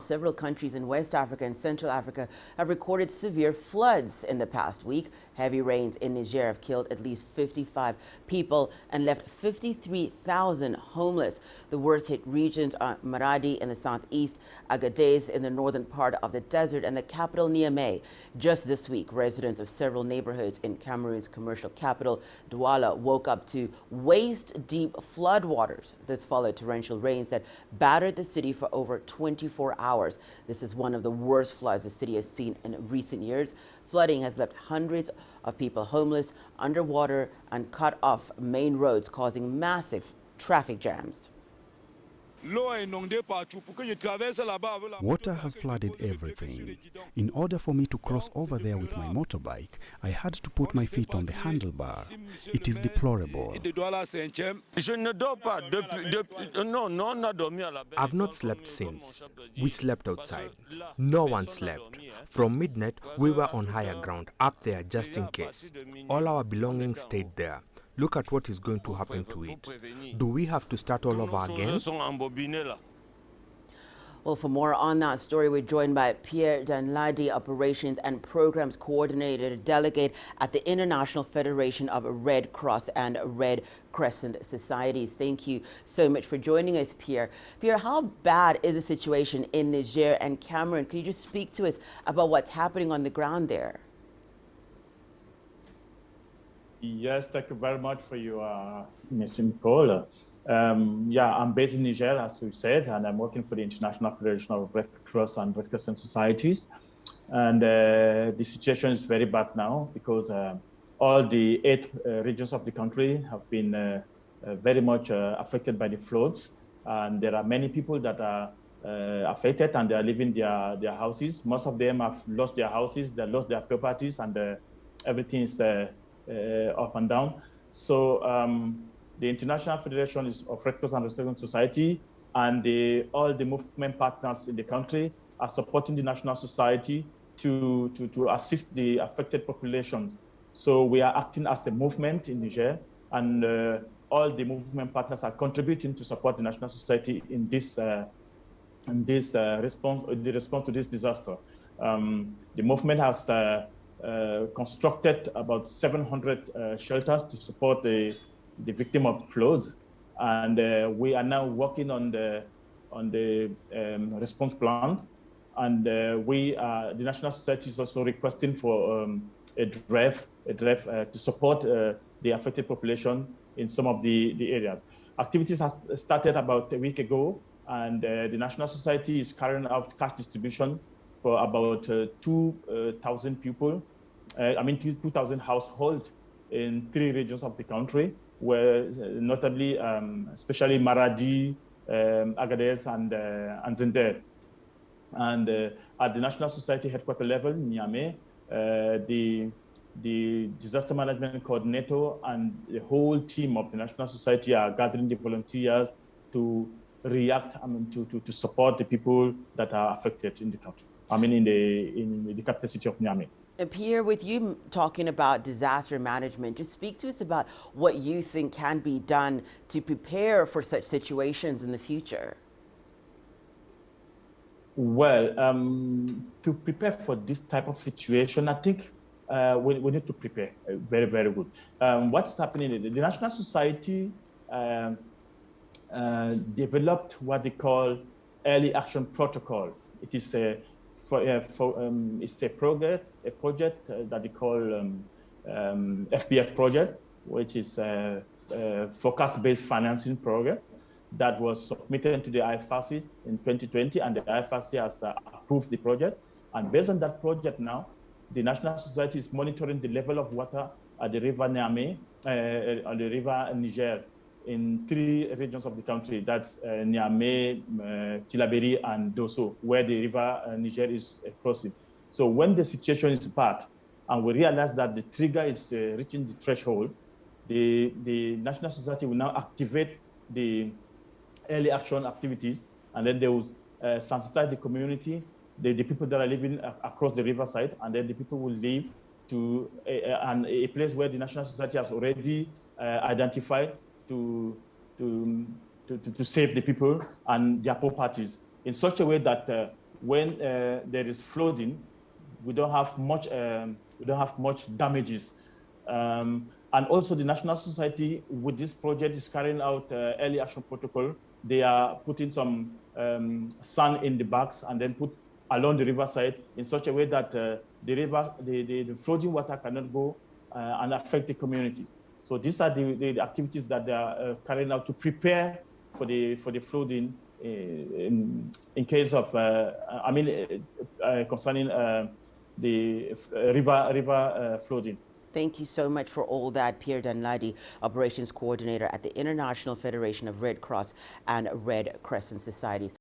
several countries in West Africa and Central Africa have recorded severe floods in the past week. Heavy rains in Niger have killed at least 55 people and left 53,000 homeless. The worst hit regions are Maradi in the southeast, Agadez in the northern part of the desert, and the capital Niamey. Just this week, residents of several neighborhoods in Cameroon's commercial capital, Douala, woke up to waist-deep floodwaters. This followed torrential rains that battered the city for over 24 hours. This is one of the worst floods the city has seen in recent years. Flooding has left hundreds of people homeless, underwater, and cut off main roads, causing massive traffic jams. Water has flooded everything. In order for me to cross over there with my motorbike, I had to put my feet on the handlebar. It is deplorable. I've not slept since. We slept outside. No one slept. From midnight, we were on higher ground, up there just in case. All our belongings stayed there. Look at what is going to happen to it. Do we have to start all over again? Well, for more on that story, we're joined by Pierre Danladi, Operations and Programs Coordinator, Delegate at the International Federation of Red Cross and Red Crescent Societies. Thank you so much for joining us, Pierre. Pierre, how bad is the situation in Niger and Cameroon? Could you just speak to us about what's happening on the ground there? Yes, thank you very much for your Mr. Nicole. I'm based in Niger, as we've said, and I'm working for the International Federation of Red Cross and Red Crescent Societies. And the situation is very bad now because all the 8 regions of the country have been very much affected by the floods. And there are many people that are affected and they are leaving their houses. Most of them have lost their houses, they lost their properties, and everything is up and down. So the International Federation of Red Cross and Red Crescent Society and all the movement partners in the country are supporting the national society to assist the affected populations. So we are acting as a movement in Niger, and all the movement partners are contributing to support the national society in this response to this disaster. The movement has constructed about 700 shelters to support the victim of floods, and we are now working on the response plan. And the national society is also requesting for a draft to support the affected population in some of the areas. Activities has started about a week ago, and the national society is carrying out cash distribution for about 2,000 people. 2,000 households in 3 regions of the country, where notably, especially Maradi, Agadez, and Zender. And at the National Society headquarters level, Niamey, the disaster management coordinator and the whole team of the National Society are gathering the volunteers to react, to support the people that are affected in the country. In the capital city of Niamey. Pierre, with you talking about disaster management, just speak to us about what you think can be done to prepare for such situations in the future. Well, to prepare for this type of situation, I think we need to prepare very, very good. What's happening? The National Society developed what they call early action protocol. It is it's a project that they call FBF project, which is a forecast-based financing program that was submitted to the IFRC in 2020, and the IFRC has approved the project. And based on that project now, the National Society is monitoring the level of water at the river Niamey, on the river Niger, in 3 regions of the country. That's Niamey, Tillabéri, and Dosso, where the river Niger is crossing. So when the situation is bad, and we realize that the trigger is reaching the threshold, the National Society will now activate the early action activities, and then they will sensitize the community, the people that are living across the riverside, and then the people will leave to a place where the National Society has already identified to save the people and their properties in such a way that when there is flooding, we don't have much damages. And also the National Society with this project is carrying out early action protocol. They are putting some sand in the bags and then put along the riverside in such a way that the flooding water cannot go and affect the community. So these are the activities that they are carrying out to prepare for the flooding in case of, concerning the river flooding. Thank you so much for all that, Pierre Danladi, Operations Coordinator at the International Federation of Red Cross and Red Crescent Societies.